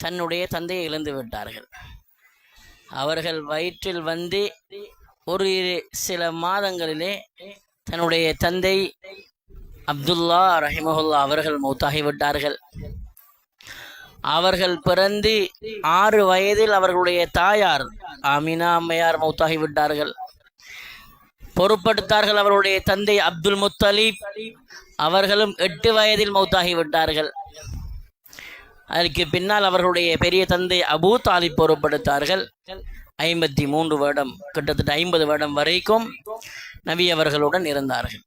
தன்னுடைய தந்தையை இழந்து விட்டார்கள். அவர்கள் வயிற்றில் வந்து ஒரு சில மாதங்களிலே தன்னுடைய தந்தை அப்துல்லா ரஹிமஹுல்லா அவர்கள் மௌத்தாகிவிட்டார்கள். அவர்கள் பிறந்து 6 வயதில் அவர்களுடைய தாயார் ஆமினா அம்மையார் மௌத்தாகிவிட்டார்கள். பொறுப்படுத்தார்கள் அவருடைய தந்தை அப்துல் முத்தலீப், அவர்களும் 8 வயதில் மௌத்தாகிவிட்டார்கள். அதற்கு பின்னால் அவர்களுடைய பெரிய தந்தை அபூ தாலிப் பொறுப்படுத்தார்கள். 53 வருடம், கிட்டத்தட்ட 50 வருடம் வரைக்கும் நபி அவர்களுடன் இருந்தார்கள்.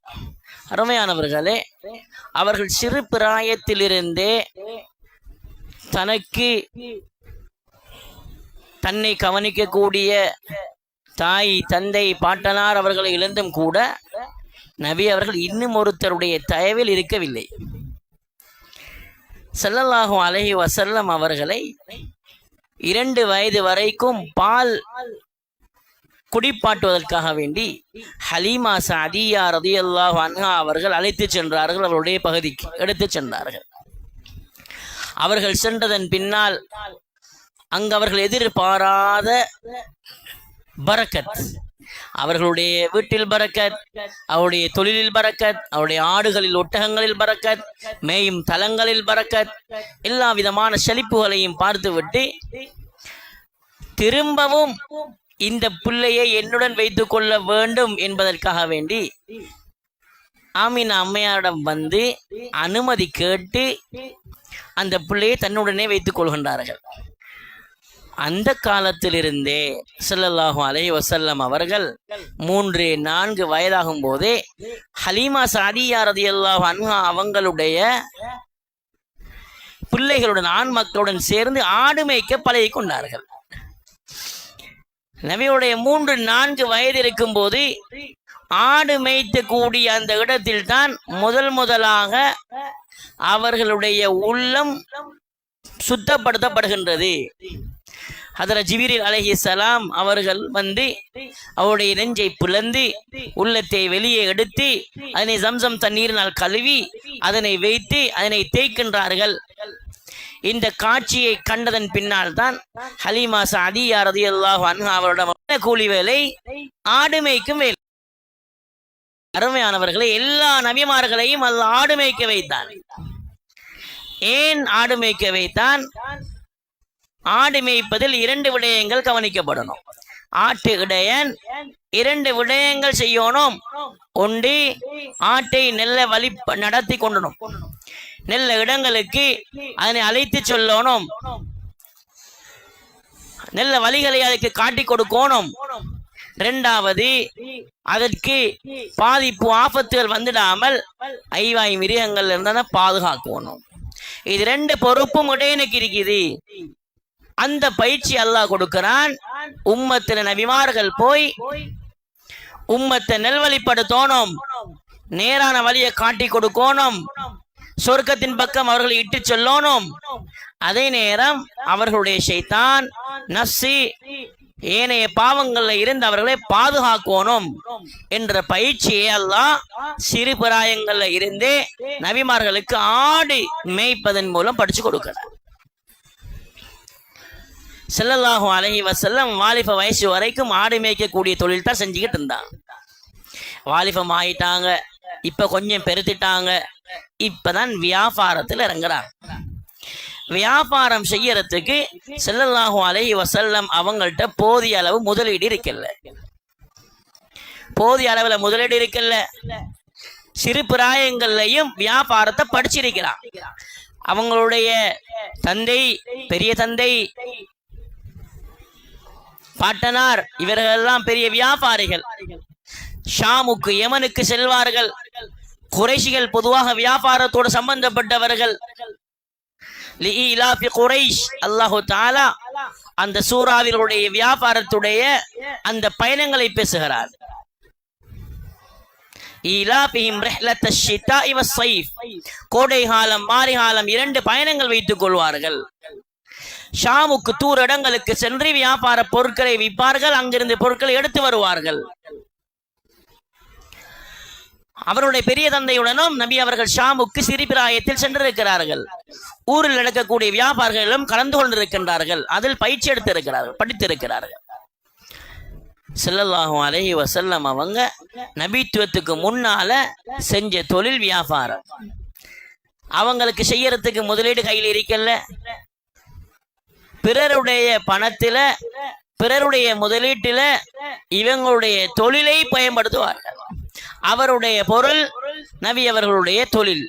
அருமையானவர்களே, அவர்கள் சிறு பிராயத்திலிருந்தே தன்னை கவனிக்கக்கூடிய தாய், தந்தை, பாட்டனார் அவர்களை இழந்தும் கூட நபி அவர்கள் இன்னும் ஒருத்தருடைய தயவில் இருக்கவில்லை. ஸல்லல்லாஹு அலைஹி வஸல்லம் அவர்களை 2 வயது வரைக்கும் பால் குடிப்பாட்டுவதற்காக வேண்டி ஹலீமா சஅதியா ரலியல்லாஹு அன்ஹா அவர்கள் அழைத்து சென்றார்கள். அவருடைய பகுதிக்கு எடுத்து சென்றார்கள். அவர்கள் சென்றதன் பின்னால் அங்கு அவர்கள் எதிர்பாராத பரக்கத், அவர்களுடைய வீட்டில் பரக்கத், அவருடைய தொழிலில் பரக்கத், அவருடைய ஆடுகளில் ஒட்டகங்களில் பரக்கத், மேயும் தலங்களில் பரக்கத், எல்லா விதமான செழிப்புகளையும் பார்த்துவிட்டு திரும்பவும் இந்த பிள்ளையை என்னுடன் வைத்துக் கொள்ள வேண்டும் என்பதற்காக வேண்டி ஆமினா அம்மையாரிடம் வந்து அனுமதி கேட்டு அந்த பிள்ளையை தன்னுடனே வைத்துக் கொள்கின்றார்கள். அந்த காலத்திலிருந்தே ஸல்லல்லாஹு அலைஹி வஸல்லம் அவர்கள் 3-4 வயதாகும் போதே ஹலீமா சஅதியா ரலியல்லாஹு அன்ஹா அவங்களுடைய பிள்ளைகளுடன், ஆண் மக்களுடன் சேர்ந்து ஆடு மேய்க்க பழகி கொண்டார்கள். நபியுடைய 3-4 வயது இருக்கும் போது ஆடு மேய்த்து கூடிய அந்த இடத்தில் தான் முதலாக அவர்களுடைய உள்ளம் சுத்தப்படுத்தப்படுகின்றது. ஹதரத் ஜிப்ரீல் அலைஹிஸ்ஸலாம் அவர்கள் வந்து அவருடைய நெஞ்சை பிளந்து உள்ளத்தை வெளியே எடுத்து அதனை ஜம்சம் தண்ணீரினால் கழுவி அதனை வைத்து அதனை தேய்க்கின்றார்கள். இந்த காட்சியை கண்டதன் பின்னால் தான் ஹலீமா சஅதியா ரலியல்லாஹு அன்ஹா அவரிடம் கூலி வேலை, ஆடு மேய்க்கும் வேலை. அருமையானவர்களை, எல்லா நபிமார்களையும் அல்லாஹ் ஆடு மேய்க்க வைத்தான். ஏன் ஆடு மேய்க்க வைத்தான்? ஆடு மேய்ப்பதில் 2 விடயங்கள் கவனிக்கப்படணும். ஆட்டு இடையன் 2 விடயங்கள் செய்யணும். ஒன்று, ஆட்டை நெல்ல வழி நடத்தி கொண்டணும், நெல்ல இடங்களுக்கு அதனை அழைத்து சொல்லணும், நெல்ல வழிகளை அதுக்கு காட்டி கொடுக்கணும். 2வது, அதற்கு பாதிப்பு, ஆபத்துகள் வந்துடாமல் ஐவாய் மிருகங்கள் இருந்தால் பாதுகாக்கணும். இது 2 பொறுப்பும் இடையனுக்கு இருக்குது. அந்த பயிற்சி அல்லாஹ் கொடுக்கிறான். உம்மத்துல நபிமார்கள் போய் உம்மத்தை நல்வழிப்படுத்தணும், நேரான வழியை காட்டி கொடுக்கணும், சொர்க்கத்தின் பக்கம் அவர்களை இட்டு சொல்லணும். அதே நேரம் அவர்களுடைய ஷைத்தான், நஃப்ஸி, ஏனைய பாவங்கள்ல இருந்து அவர்களை பாதுகாக்கணும் என்ற பயிற்சியை அல்லாஹ் சிறு பிராயங்கள்ல இருந்தே நபிமார்களுக்கு ஆடு மேய்ப்பதன் மூலம் படிச்சு கொடுக்கிறார். ஸல்லல்லாஹு அலைஹி வஸல்லம் வாலிப வயசு வரைக்கும் ஆடு மேய்க்கக்கூடிய தொழில் தான் செஞ்சுக்கிட்டு இருந்தாங்க. வாலிபம் ஆயிட்டாங்க, இப்ப கொஞ்சம் பெருத்திட்டாங்க, இப்பதான் வியாபாரத்தில் இறங்குறாங்க. வியாபாரம் செய்யறதுக்கு ஸல்லல்லாஹு அலைஹி வஸல்லம் அவங்கள்ட்ட போதிய அளவு முதலீடு இருக்கல. போதிய அளவுல முதலீடு இருக்கல. சிறு பிராயங்கள்லையும் வியாபாரத்தை படிச்சிருக்கிறான். அவங்களுடைய தந்தை, பெரிய தந்தை, பாட்டனார் இவர்கள் எல்லாம் பெரிய வியாபாரிகள். ஷாமுக்கு, யமனுக்கு செல்வார்கள். குறைஷிகள் பொதுவாக வியாபாரத்தோடு சம்பந்தப்பட்டவர்கள். அல்லாஹு தஆலா அந்த சூறாவினுடைய வியாபாரத்துடைய அந்த பயணங்களை பேசுகிறார். கோடை காலம், மாரி காலம் 2 பயணங்கள் வைத்துக் கொள்வார்கள். ஷாமுக்கு தூர இடங்களுக்கு சென்று வியாபார பொருட்களை விற்பார்கள். அங்கிருந்து பொருட்களை எடுத்து வருவார்கள். அவருடைய பெரிய தந்தையுடனும் நபி அவர்கள் ஷாமுக்கு சிறுபிராயத்தில் சென்றிருக்கிறார்கள். ஊரில் நடக்கக்கூடிய வியாபாரிகளும் கலந்து கொண்டிருக்கின்றார்கள். அதில் பயிற்சி எடுத்திருக்கிறார்கள், படித்திருக்கிறார்கள். ஸல்லல்லாஹு அலைஹி வஸல்லம் அவங்க நபித்துவத்துக்கு முன்னால செஞ்ச தொழில் வியாபாரம். அவங்களுக்கு செய்யறதுக்கு முதலீடு கையில் இருக்கல. பிறருடைய பணத்தில, பிறருடைய முதலீட்டில இவங்களுடைய தொழிலை பயன்படுத்துவார்கள். அவருடைய பொருள் நபி அவர்களுடைய தொழில்,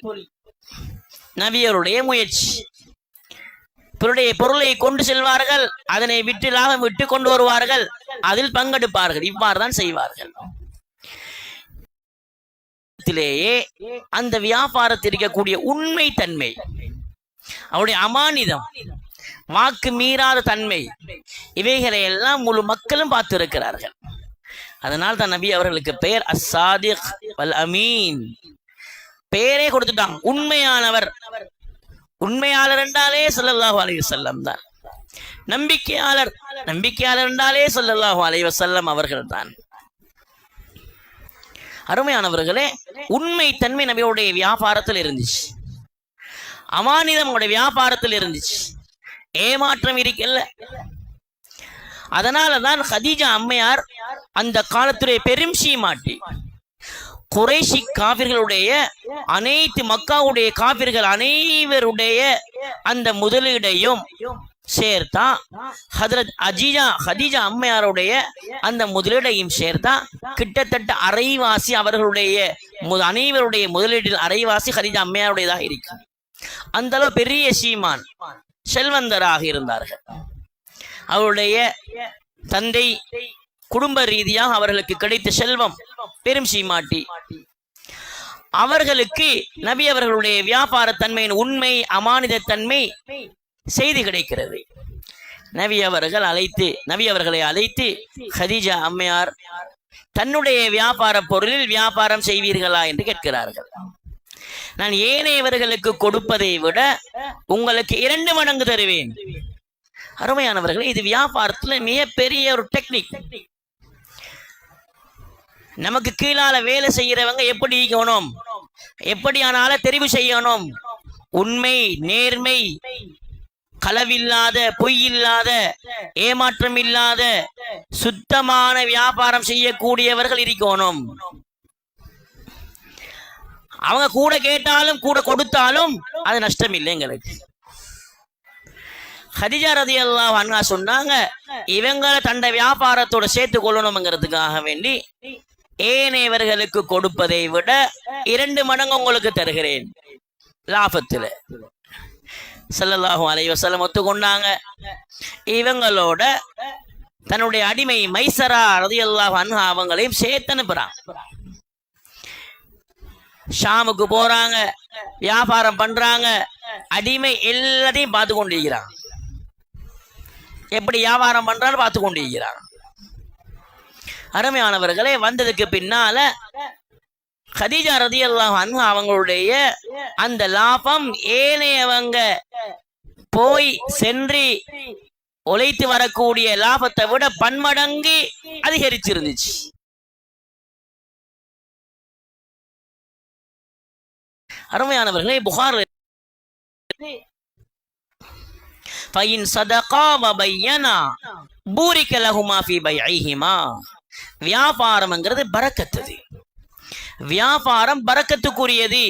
நபி அவருடைய முயற்சி. பிறருடைய பொருளை கொண்டு செல்வார்கள், அதனை விட்டு லாபம் விட்டு கொண்டு வருவார்கள், அதில் பங்கெடுப்பார்கள். இவ்வாறு தான் செய்வார்கள். அந்த வியாபாரத்தில் இருக்கக்கூடிய உண்மை தன்மை, அவருடைய அமானிதம், வாக்கு மீறாத தன்மை, இவைகளை எல்லாம் முழு மக்களும் பார்த்திருக்கிறார்கள். அதனால் தான் நபி அவர்களுக்கு பெயர் அஸ்ஸாதிக் வல் அமீன் பெயரே கொடுத்துட்டாங்க. உண்மையானவர். உண்மையாளர் என்றாலே ஸல்லல்லாஹு அலைஹி வஸல்லம் தான். நம்பிக்கையாளர், நம்பிக்கையாளர் என்றாலே ஸல்லல்லாஹு அலைஹி வஸல்லம் அவர்கள் தான். அருமையானவர்களே, உண்மை தன்மை நபியுடைய வியாபாரத்தில் இருந்துச்சு, அமானிதம் உடைய வியாபாரத்தில் இருந்துச்சு, ஏமாற்றம் இருக்கல. அதனாலதான் ஹதீஜா அம்மையார் அந்த காலத்துடைய பெரும் சீமாட்டி, குறைஷி காபிர்களுடைய அனைத்து மக்காவுடைய காபிர்கள் அனைவருடைய அந்த முதலீடையும் சேர்த்தா, ஹதரத் ஹதீஜா அம்மையாருடைய அந்த முதலீடையும் சேர்த்தா கிட்டத்தட்ட அரைவாசி அவர்களுடைய அனைவருடைய முதலீட்டில் அரைவாசி ஹதீஜா அம்மையாருடையதாக இருக்கு. அந்த அளவு பெரிய சீமான், செல்வந்தராக இருந்தார்கள். அவருடைய தந்தை குடும்ப ரீதியாக அவர்களுக்கு கிடைத்த செல்வம் பெரும் சீமாட்டி. அவர்களுக்கு நபி அவர்களுடைய வியாபார தன்மையின் உண்மை, அமானித தன்மை செய்தி கிடைக்கிறது. நபி அவர்களை அழைத்து ஹதீஜா அம்மையார் தன்னுடைய வியாபார பொருளில் வியாபாரம் செய்வீர்களா என்று கேட்கிறார்கள். நான் ஏனையவர்களுக்கு கொடுப்பதை விட உங்களுக்கு 2 மடங்கு தருவேன். அருமையானவர்களே, இது வியாபாரத்தில் மிகப்பெரிய ஒரு டெக்னிக். நமக்கு கீழால வேலை செய்யறவங்க எப்படி இருக்கணும், எப்படியானால தெரிவு செய்யணும், உண்மை, நேர்மை, களவில்லாத, பொய் இல்லாத, ஏமாற்றம் இல்லாத சுத்தமான வியாபாரம் செய்யக்கூடியவர்கள் இருக்கணும். அவங்க கூட கேட்டாலும் கூட கொடுத்தாலும் அது நஷ்டம் இல்லை எங்களுக்கு. ஹதீஜா ரலியல்லாஹு அன்ஹா சொன்னாங்க, இவங்களை தன்னை வியாபாரத்தோட சேர்த்து கொள்ளணும்ங்கிறதுக்காக வேண்டி ஏனையவர்களுக்கு கொடுப்பதை விட 2 மடங்கு உங்களுக்கு தருகிறேன் லாபத்தில். ஸல்லல்லாஹு அலைஹி வஸல்லம் ஒத்துக்கொண்டாங்க. இவங்களோட தன்னுடைய அடிமை மைசரா ரலியல்லாஹு அன்ஹா அவங்களையும் சேர்த்து அனுப்புறாங்க. ஷாமுக்கு போறாங்க, வியாபாரம் பண்றாங்க. அடிமை எல்லாத்தையும் பார்த்து கொண்டிருக்கிறாங்க, எப்படி வியாபாரம் பண்றான்னு பார்த்து கொண்டிருக்கிறாங்க. அருமையானவர்களே, வந்ததுக்கு பின்னால ஹதீஜா ரலியல்லாஹு அன்ஹா அவங்களுடைய அந்த லாபம் ஏனையவங்க போய் சென்று உழைத்து வரக்கூடிய லாபத்தை விட பன்மடங்கு அதிகரிச்சிருந்துச்சு. அருமையானவர்களே, புகார் فَإِنْ صَدَقَا وَبَيَّنَا بُورِكَ لَهُمَا فِي بَيْعِهِمَا வியாபாரம்ங்கிறது பரக்கத்து. வியாபாரம் பரக்கத்துக்குரியது.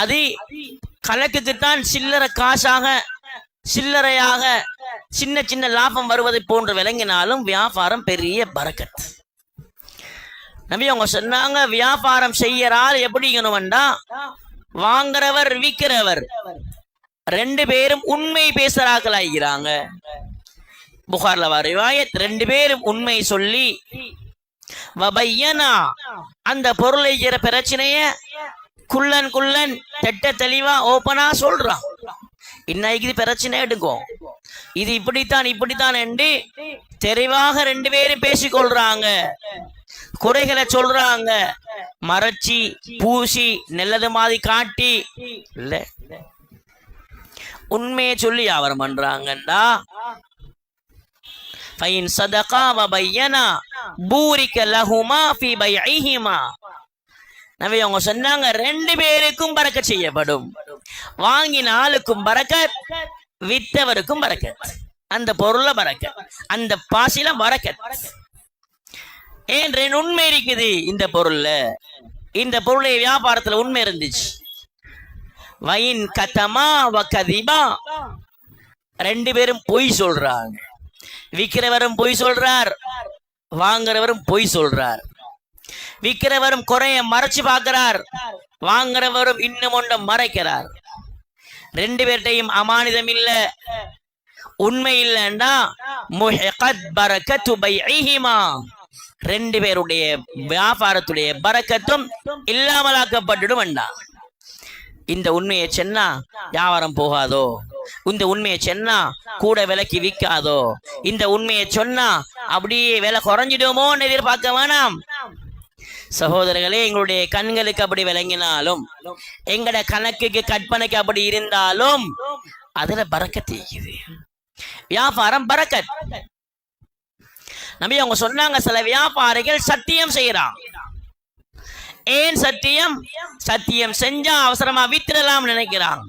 அது கணக்குக்குத்தான் சில்லறை காசாக, சில்லறையாக சின்ன சின்ன லாபம் வருவதை போன்று விளங்கினாலும் வியாபாரம் பெரிய பரக்கத். நபி அவங்க சொன்னாங்க, வியாபாரம் செய்யறால் எப்படிங்கணும்டா, வாங்குறவர் விற்கிறவர் 2 பேரும் உண்மை பேசுறாங்களாகிறாங்க. புகார்ல ரிவாயத், 2 பேரும் உண்மை சொல்லி வபையனா அந்த பொருளை பிரச்சனைய குள்ளன் தெட்ட தெளிவா ஓப்பனா சொல்றான். இன்னைக்கு இது பிரச்சனை எடுக்கும், இது இப்படித்தான் என்று தெளிவாக 2 பேரும் பேசிக்கொள்றாங்க. குறைகளை சொல்றாங்க, மறைச்சி பூசி நல்லது மாதிரி காட்டி இல்ல, உண்மையை சொல்லி வியாபாரம் பண்றாங்கண்டா. فَإِنْ صَدَقَا وَبَيَّنَا بُورِكَ لَهُمَا فِي بَيْعِهِمَا நபி அவங்க சொன்னாங்க 2 பேருக்கும் பரக்கத் செய்யப்படும். வாங்கின ஆளுக்கும் பரக்கத், வித்தவருக்கும் பரக்கத். அந்த பொருள்ல பரக்கத், அந்த பாசில பரக்கத். ஏன் 2 உண்மை இருக்குது இந்த பொருள்ல. இந்த பொருளை வியாபாரத்துல உண்மை இருந்துச்சு. வயின் கதமா வ கதிபா, 2 பேரும் பொய் சொல்றாங்க. விக்கிறவரும் பொய் சொல்றார், வாங்குறவரும் பொய் சொல்றார். விக்கிறவரும் குறைய மறைச்சு பார்க்கிறார், வாங்குறவரும் இன்னும் ஒன்றை மறைக்கிறார். 2 பேர்ட்டையும் அமானிதம் இல்ல, உண்மை இல்லைன்னா முஹிகத் பரக்கத்து பைஇஹிமா, 2 பேருடைய வியாபாரத்துடைய பரக்கத்தும் இல்லாமலாக்கப்பட்டுடும் வேண்டாம். இந்த உண்மையை சொன்னா வியாபாரம் போகாதோ, இந்த உண்மையை சொன்னா கூட விலைக்கு விற்காதோ, இந்த உண்மையை சொன்னா அப்படியே விலை குறைஞ்சிடுமோன்னு எதிர்பார்க்க வேணாம். சகோதரர்களே, எங்களுடைய கண்களுக்கு அப்படி விளங்கினாலும், எங்கட கணக்குக்கு கற்பனைக்கு அப்படி இருந்தாலும் அதுல பரக்கத் இருக்குது. வியாபாரம் பரக்கத். நபி அவங்க சொன்னாங்க, சில வியாபாரிகள் சத்தியம் செய்யறான். ஏன் சத்தியம்? சத்தியம் செஞ்சா அவசரமா வித்துடலாம் நினைக்கிறான்.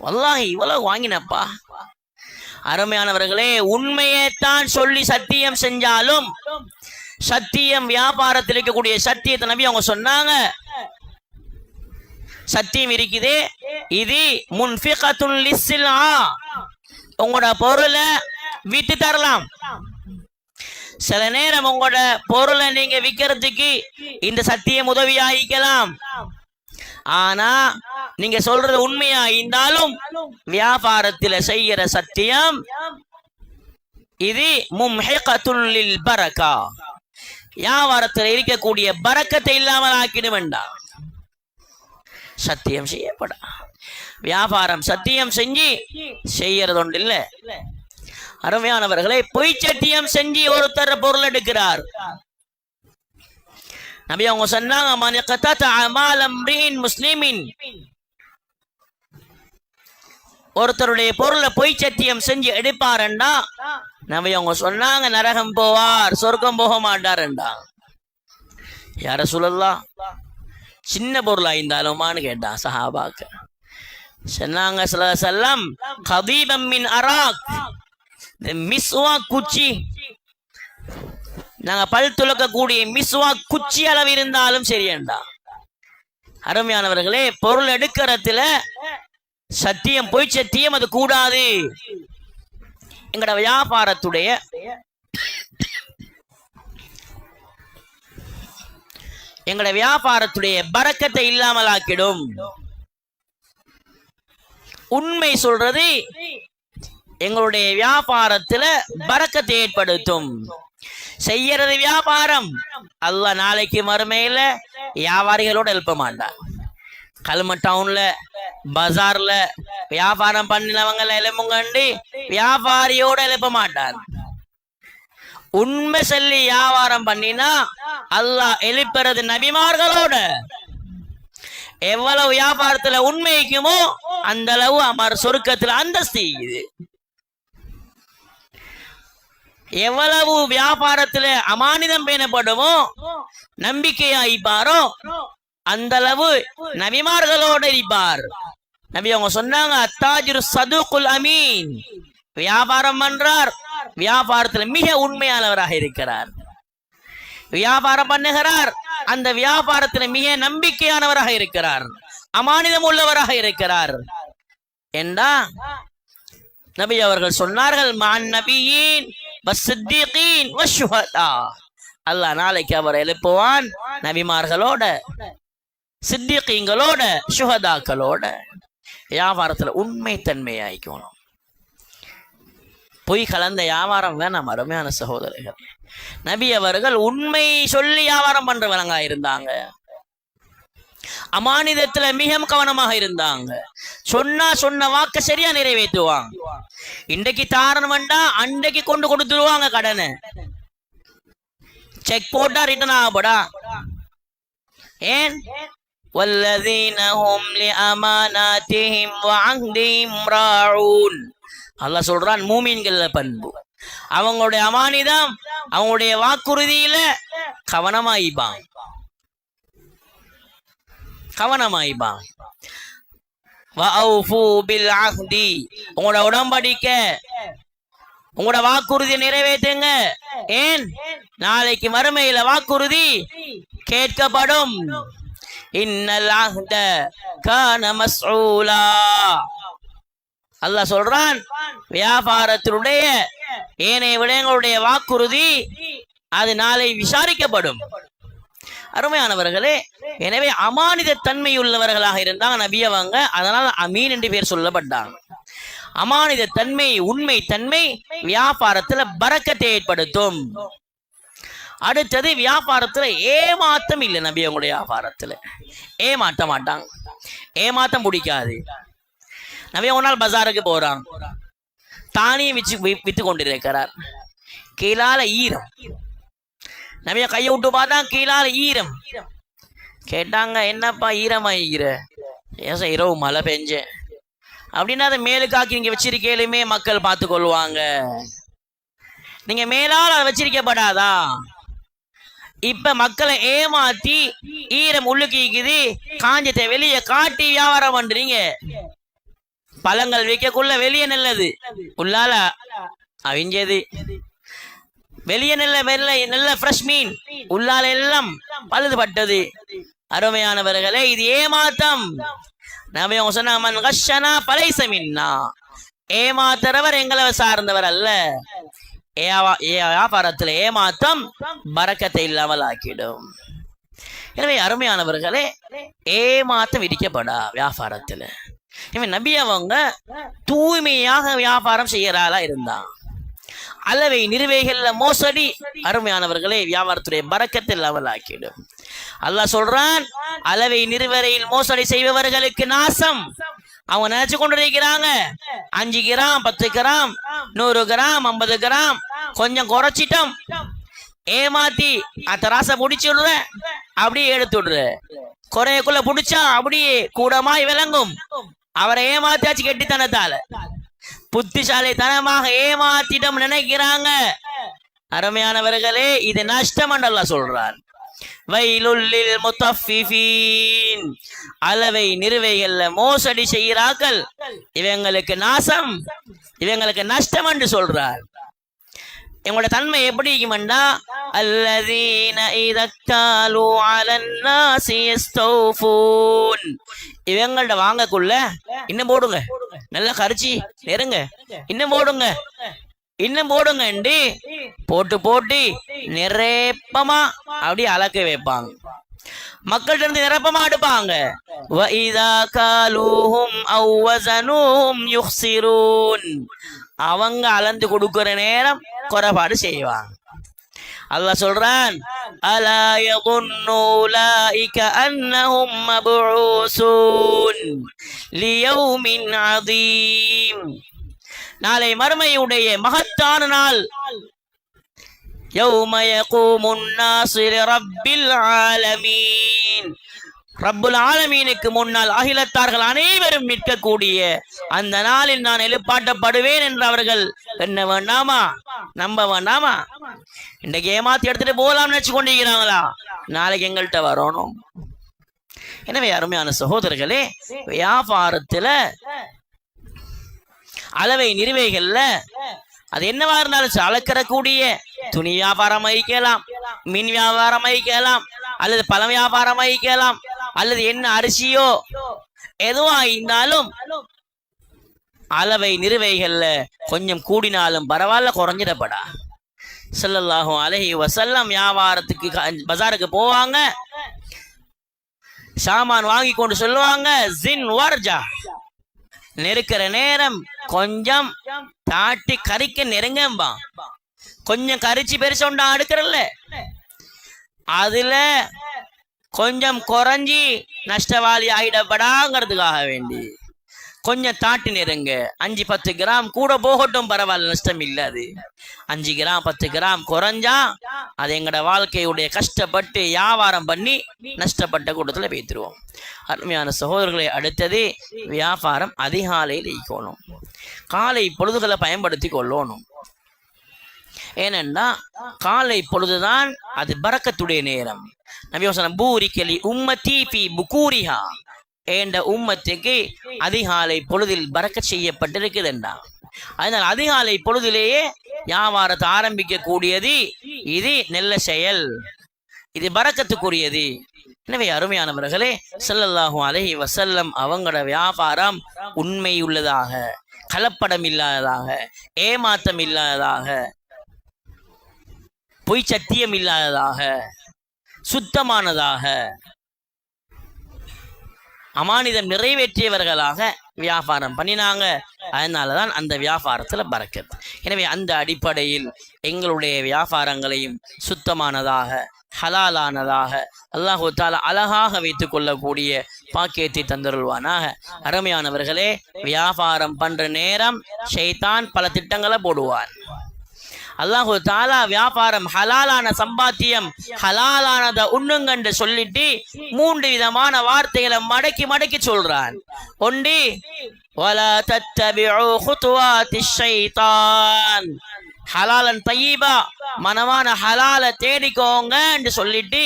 வல்லாஹி இவ்வளவு வாங்கினப்பா. அருமையானவர்களே, உண்மையைத்தான் சொல்லி சத்தியம் செஞ்சாலும், சத்தியம் வியாபாரத்தில் இருக்கக்கூடிய சத்தியத்தை நபி அவங்க சொன்னாங்க, சத்தியம் இருக்குதே இது முன்ஃபிகத்துன் லிஸ்ஸில்ஆ, உங்களோட பொருளை வித்து தரலாம். சில நேரம் உங்களோட பொருளை நீங்க விற்கிறதுக்கு இந்த சத்தியம் உதவியாயிக்கலாம். ஆனா நீங்க சொல்றது உண்மையா இருந்தாலும் வியாபாரத்தில் செய்யற சத்தியம் இது மும்ஹிகத்துன் லில் பரக்கா, வியாபாரத்தில் இருக்கக்கூடிய பரக்கத்தை இல்லாமல் ஆக்கிட வேண்டாம். சத்தியம் செய்யப்பட வியாபாரம் சத்தியம் செஞ்சு செய்யறது ஒன்று இல்லை. அருமையானவர்களை, பொய் சத்தியம் செஞ்சு ஒருத்தர் பொருள் எடுக்கிறார். நபி அவங்க சொன்னாங்க, மன் யக்ததஅ மால இம்ரிஇன் முஸ்லிமின், ஒருத்தருடைய பொருளை பொய் சத்தியம் செஞ்சு எடுப்பாருண்டா நபி அவங்க சொன்னாங்க, நரகம் போவார், சொர்க்கம் போக மாட்டாருண்டா. யா ரசூலல்லாஹ், சின்ன பொருளா இருந்தாலுமான்னு கேட்டான் சஹாபாக்கு. சொன்னாங்க ஸல்லல்லாஹு அலைஹி வஸல்லம், கதீபம் மின் அராக், மிஸ்வா குச்சி, நாங்க பல் துலக்கக்கூடிய மிஸ்வா குச்சி அளவு இருந்தாலும் சரியண்டா. அருமையானவர்களே, பொருள் எடுக்கிறதுல சத்தியம், பொய் சத்தியம் அது கூடாது. எங்கட வியாபாரத்துடைய பரக்கத்தை இல்லாமல் ஆக்கிடும். உண்மை சொல்றது எங்களுடைய வியாபாரத்துல பரக்கத்தை ஏற்படுத்தும். செய்யறது வியாபாரம், அல்லாஹ் நாளைக்கு மறுமையில வியாபாரிகளோட எழுப்ப மாட்டான். கல்ம டவுன்ல பஜார்ல வியாபாரம் பண்ணினவங்க எழுப்புங்கண்டி வியாபாரியோட எழுப்ப மாட்டார். உண்மை சொல்லி வியாபாரம் பண்ணினா அல்லாஹ் எழுப்புறது நபிமார்களோட. எவ்வளவு வியாபாரத்துல உண்மைக்குமோ அந்த அளவு அமர் சொர்க்கத்துல அந்தஸ்து. எவ்வளவு வியாபாரத்துல அமானிதம் பேணப்படுமோ, நம்பிக்கையாயிப்பாரோ, அந்த அளவு நபிமார்களோட இருப்பார். நபி அவங்க சொன்னாங்க, அத்தாஜிரு சதுகுல் அமீன், வியாபாரம் பண்றார், வியாபாரத்தில் மிக உண்மையானவராக இருக்கிறார். வியாபாரம் பண்ணுகிறார், அந்த வியாபாரத்தில் மிக நம்பிக்கையானவராக இருக்கிறார், அமானிதம் உள்ளவராக இருக்கிறார் என்றா நபி அவர்கள் சொன்னார்கள், மான் நபியின் வஸ்ஸித்தீகீன் வஷ்ஷுஹதா, அல்லாஹ் நாளைக்கு அவர் எழுப்புவான் நபிமார்களோட, சித்திகீங்களோட, ஷுஹதாக்களோட. வியாபாரத்துல உண்மை தன்மையாய்க்கணும். பொய் கலந்த வியாபாரம் வேணாம். அருமையான சகோதரர்கள், நபி அவர்கள் உண்மை சொல்லி வியாபாரம் பண்றவங்க இருந்தாங்க. அமானிதத்துல மிக கவனமாக இருந்தாங்க. சொன்ன வாக்க சரியா நிறைவேற்றுவாங்க. இன்றைக்கு தாரன் வந்தா அன்றைக்கு கொண்டு கொடுத்துருவாங்க கடனை. செக் போட்டா ரிட்டர்ன் ஆகப்படா. ஏன்? வல்லதீன ஹும் லிஅமானாத்திஹிம் வஅஹ்திஹிம் ராஊன், அல்லாஹ் சொல்றான் மூமீன்கள பண்பு. அவங்களுடைய அமானிதம், அவங்களுடைய வாக்குறுதியில கவனமாயிப்பான். உங்களோட உடம்படிக்கை, உங்களோட வாக்குறுதி நிறைவேற்றுங்க. ஏன்? நாளைக்கு மறுமையில வாக்குறுதி கேட்கப்படும். இன்னல் அஹ்த கான மஸ்ஊலா. அல்லாஹ் சொல்றான், வியாபாரத்தினுடைய ஏனைய விடயங்களுடைய வாக்குறுதி அது நாளை விசாரிக்கப்படும். அருமையானவர்களே, எனவே அமானித தன்மை உள்ளவர்களாக இருந்தாங்க நபி அவங்க. அதனால் அமீன் என்று பேர் சொல்லப்பட்டாங்க. அமானித தன்மை, உண்மை தன்மை வியாபாரத்துல பரக்கத்தை ஏற்படுத்தும். அடுத்தது, வியாபாரத்துல ஏமாத்தம் இல்லை. நபி அவங்களுடைய வியாபாரத்துல ஏமாற்ற மாட்டாங்க, ஏமாத்தம் பிடிக்காது. நபி ஒரு நாள் பஜாருக்கு போறாங்க, தானியம் வித்து கொண்டிருக்கிறார். கீழால ஈரம். நபிய கையை விட்டு பார்த்தா கீழால ஈரம். கேட்டாங்க, என்னப்பா ஈரமாயிக்கிற? ஏச இரவு மழை பெஞ்சேன் அப்படின்னா அதை மேலுக்காக்கி நீங்க வச்சிருக்கேலுமே மக்கள் பார்த்து கொள்வாங்க. நீங்க மேலால் அதை வச்சிருக்கப்படாதா? இப்ப மக்களை ஏமாத்தி ஈரம் உள்ளுக்கிக்குது, காஞ்சத்தை வெளியே காட்டி வியாபாரம் பண்றீங்க. பழங்கள் வைக்கக்குள்ள வெளியே நல்லது, உள்ளால அவிஞ்சது. வெளியே நல்ல ஃப்ரெஷ் மீன், உள்ளால எல்லாம் பழுதுபட்டது. அருமையானவர்களே, இது ஏமாத்தம். நபி அவங்க சொன்னாங்க, மன் கஷ்ஷனா பலைஸ மின்னா. ஏமாத்துறவர் எங்களை சார்ந்தவர் அல்ல. வியாபாரத்தில் ஏமாத்தம் பரக்கத்தை இல்லாமல் ஆக்கிடும். எனவே அருமையானவர்களே, ஏமாத்தம் விதிக்கப்படா வியாபாரத்துல. இவன் நபி அவங்க தூய்மையாக வியாபாரம் செய்யறாளா இருந்தான். அளவை நிறுவைகள்ல மோசடி, அருமையானவர்களே, வியாபாரத்துடைய பரக்கத்தை இல்லாமல் ஆக்கிடும். அல்லாஹ் சொல்றான், அளவை நிறுவரையில் மோசடி செய்பவர்களுக்கு நாசம். அவங்க நினைச்சு கொண்டிருக்கிறாங்க 5 கிராம் 10 கிராம் 100 கிராம் 50 கிராம் கொஞ்சம் குறைச்சிட்டோம், ஏமாத்தி அத்தராசை முடிச்சு விடுற, அப்படியே எடுத்து விடுற. குறையக்குள்ள பிடிச்சா அப்படியே கூடமாய் விளங்கும். அவரை ஏமாத்தாச்சு கெட்டித்தனத்தால, புத்திசாலித்தனமாக ஏமாத்திட்டம் நினைக்கிறாங்க. அருமையானவர்களே, இது நஷ்டம் என்று அல்லாஹ் சொல்றான். வைலுல்லில் முத்தஃபிஃபீன். அளவை நிறுவைகள்ல மோசடி செய்கிறார்கள், இவங்களுக்கு நாசம், இவங்களுக்கு நஷ்டம் என்று சொல்றார். இவங்களோட தன்மை எப்படி இருக்குமெண்டா, அல்லதீன இதக்காலு அலன்னாஸி யஸ்தௌஃபூன். இவங்கள்ட்ட வாங்கக்குள்ள இன்னும் போடுங்க, நல்லா கரிச்சி நெருங்க, இன்னும் போடுங்க இன்னும் போடுங்க என்று போட்டு போட்டு நிரப்பமா அப்படி அளக்க வைப்பாங்க. மக்கள்கிட்ட இருந்து நிரப்பமா எடுப்பாங்க. வஇதா காலூஹும் அவ் வஸனூஹும் யுக்ஸிரூன். அவங்க அளந்து கொடுக்கிற நேரம் குறைபாடு செய்வாங்க. அல்லாஹ் சொல்றான், அலா யظنு உலாயிக அன்னஹும் மப்ஊஸூன் லியௌமின் அதீம். நாளை மறுமையுடைய மகத்தான நாள். யௌம யகூமுன் நாஸு லிரப்பில் ஆலமீன். ரப்புல் ஆலமீனுக்கு முன்னால் அகிலத்தார்கள் அனைவரும் நிற்கக்கூடிய அந்த நாளில் நான் எழுப்பாட்டப்படுவேன் என்று அவர்கள் என்ன வேண்டாமா, நம்ப வேண்டாமா? இன்றைக்கு ஏமாத்தி எடுத்துட்டு போகலாம் நினைச்சு கொண்டிருக்கிறாங்களா? நாளைக்கு எங்கள்கிட்ட வரணும். எனவே அருமையான சகோதரர்களே, வியாபாரத்துல அளவை நிறுவைகள்ல அது என்னவா இருந்தாலும் அளக்கிறக்கூடிய துணி வியாபாரம் வைக்கலாம், மீன் வியாபாரம் வைக்கலாம், அல்லது பழம் வியாபாரம் வைக்கலாம், அல்லது என்ன அரிசியோ எதுவா இருந்தாலும் அளவை நிறுவைகள்ல கொஞ்சம் கூடினாலும் பரவாயில்ல, குறைஞ்சிடப்படா. ஸல்லல்லாஹு அலைஹி வஸல்லம் வியாபாரத்துக்கு பஜாருக்கு போவாங்க, சாமான் வாங்கி கொண்டு சொல்லுவாங்க, ஜின் வர்ஜா. நெருக்கிற நேரம் கொஞ்சம் தாட்டி கறிக்க நெருங்கம்பா. கொஞ்சம் கரிச்சு பெருசொண்டா அடுக்கிறல்ல, அதுல கொஞ்சம் குறைஞ்சி நஷ்டவாளி ஆகிடப்படாங்கிறதுக்காக வேண்டி கொஞ்சம் தாட்டி நெருங்க, 5-10 கிராம் கூட போகட்டும், பரவாயில்ல, நஷ்டம் இல்லை. அது 5 கிராம் 10 கிராம் குறைஞ்சா அது எங்களோட வாழ்க்கையுடைய கஷ்டப்பட்டு வியாபாரம் பண்ணி நஷ்டப்பட்ட கூட்டத்தில் பேத்துருவோம். அருமையான சகோதரர்களை, அடுத்தது வியாபாரம் அதிகாலையில் ஈக்கணும், காலை பொழுதுகளை பயன்படுத்தி கொள்ளணும். ஏனென்றா காலை பொழுதுதான் அது பரக்கத்துடைய நேரம். நபி வஸல்லம் பூரிக்கலி உம்மத்தி ஃபீ புகூரிஹா, என்ற உம்மத்துக்கு அதிகாலை பொழுதில் பரக்கத் செய்யப்பட்டிருக்குதுண்டா. அதனால் அதிகாலை பொழுதிலேயே வியாபாரத்தை ஆரம்பிக்க கூடியது இது நல்ல செயல், இது பரக்கத்துக்குரியது. எனவே அருமையானவர்களே, ஸல்லல்லாஹு அலைஹி வஸல்லம் அவங்களோட வியாபாரம் உண்மையுள்ளதாக, கலப்படம் இல்லாததாக, ஏமாற்றம் இல்லாததாக, பொய் சத்தியம் இல்லாததாக, சுத்தமானதாக, அமானிதம் நிறைவேற்றியவர்களாக வியாபாரம் பண்ணினாங்க. அதனாலதான் அந்த வியாபாரத்துல பரக்கத். எனவே அந்த அடிப்படையில் எங்களுடைய வியாபாரங்களையும் சுத்தமானதாக, ஹலாலானதாக அல்லாஹு தஆலா அழகாக வைத்துக் கொள்ளக்கூடிய பாக்கியத்தை தந்தருள்வானாக. அருமையானவர்களே, வியாபாரம் பண்ற நேரம் ஷைத்தான் பல திட்டங்களை போடுவான். அல்லாஹு தஆலா வியாபாரம் ஹலாலான சம்பாத்தியம், ஹலாலானதை உண்ணுங்கன்னு சொல்லிட்டு 3 விதமான வார்த்தைகளை மடக்கி மடக்கி சொல்றான். ஒண்டி வலா தத்தபிஉ குதுவாத்திஷ் ஷைத்தான், ஹலாலன் தய்யிபா, மனமான ஹலால தேடிக்கோங்கன்னு சொல்லிட்டு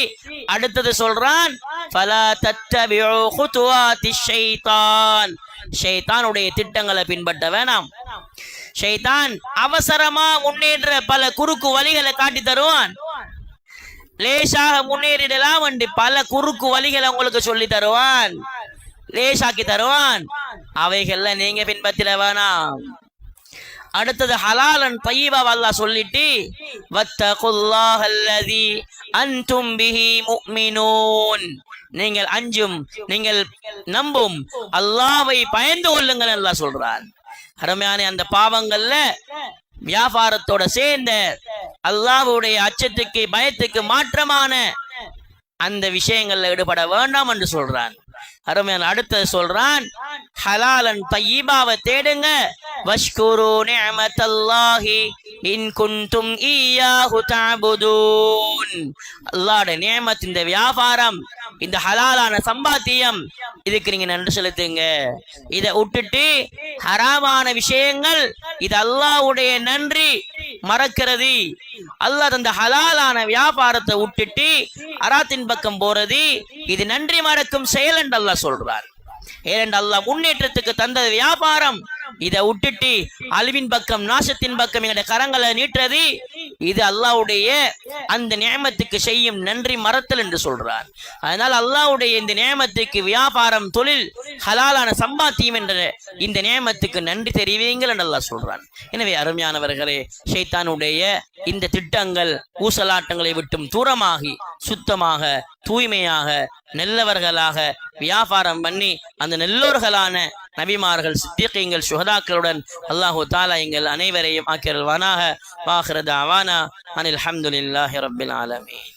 அடுத்தது சொல்றான் ஃபலா தத்தபிஉ குதுவாத்திஷ் ஷைத்தான், ஷைத்தானுடைய திட்டங்களை பின்பற்ற வேணாம். ஷைத்தான் அவசரமா முன்னேற்ற பல குறுக்கு வழிகளை காட்டி தருவான். லேசாக முன்னேறிடலாம் என்று பல குறுக்கு வழிகளை உங்களுக்கு சொல்லி தருவான், லேசாக்கி தருவான். அவைகள்ல நீங்க பின்பற்றிட வேணாம். அடுத்தது ஹலாலன் தய்யிபா அல்லாஹ் சொல்லிட்டு வத்தகுல்லாஹல்லதி அன்தும் பிஹி முஃமினூன், நீங்கள் அஞ்சும், நீங்கள் நம்பும் அல்லாஹ்வை பயந்து கொள்ளுங்கள் அல்லாஹ் சொல்றான். அருமையான அந்த பாவங்கள்ல வியாபாரத்தோட சேர்ந்த அல்லாஹ்வுடைய அச்சத்துக்கு பயத்துக்கு மாற்றமான அந்த விஷயங்கள்ல ஈடுபட வேண்டாம் என்று சொல்றான். அருமையான அடுத்தது சொல்றான் ஹலாலன் தய்யிபாவை தேடுங்க, வஷ்குரு நிஅமத்தல்லாஹி இன் குன்தும் ஈயாஹு தஅபுதூன். அல்லாஹ்வுடைய நிஅமத், இந்த வியாபாரம், இந்த ஹலாலான சம்பாத்தியம், இதுக்கு நீங்க நன்றி செலுத்துங்க. இதை விட்டுட்டு ஹராமான விஷயங்கள், இது அல்லாஹ்வுடைய நன்றி மறக்கிறது. அல்லாஹ் அந்த ஹலாலான வியாபாரத்தை விட்டுட்டு ஹராத்தின் பக்கம் போறது இது நன்றி மறக்கும் செயல் என்று அல்லாஹ் சொல்றார். ஏனென்று அல்லாஹ் முன்னேற்றத்துக்கு தந்தது வியாபாரம், இதை விட்டுட்டு அழிவின் பக்கம், நாசத்தின் பக்கம் எங்களுடைய கரங்களை நீட்டுறது இது அல்லாஹ்வுடைய அந்த நியமத்துக்கு செய்யும் நன்றி மறத்தல் என்று சொல்றார். அதனால் அல்லாஹ்வுடைய இந்த நியமத்துக்கு வியாபாரம், தொழில், ஹலாலான சம்பாத்தியம் என்ற இந்த நியமத்துக்கு நன்றி தெரிவிங்கள் என்று அல்லாஹ் சொல்றான். எனவே அருமையானவர்களே, ஷைத்தானுடைய இந்த திட்டங்கள், ஊசலாட்டங்களை விட்டும் தூரமாகி சுத்தமாக, தூய்மையாக, நல்லவர்களாக வியாபாரம் பண்ணி அந்த நல்லோர்களான நபிமார்கள், சித்திகீன்கள், சுஹதாக்களுடன் அல்லாஹு தஆலா எங்கள் அனைவரையும் ஆக்கியருள்வானாக. வாஹிரு தஅவானா அனில் ஹம்துலில்லாஹி ரப்பில் ஆலமீன்.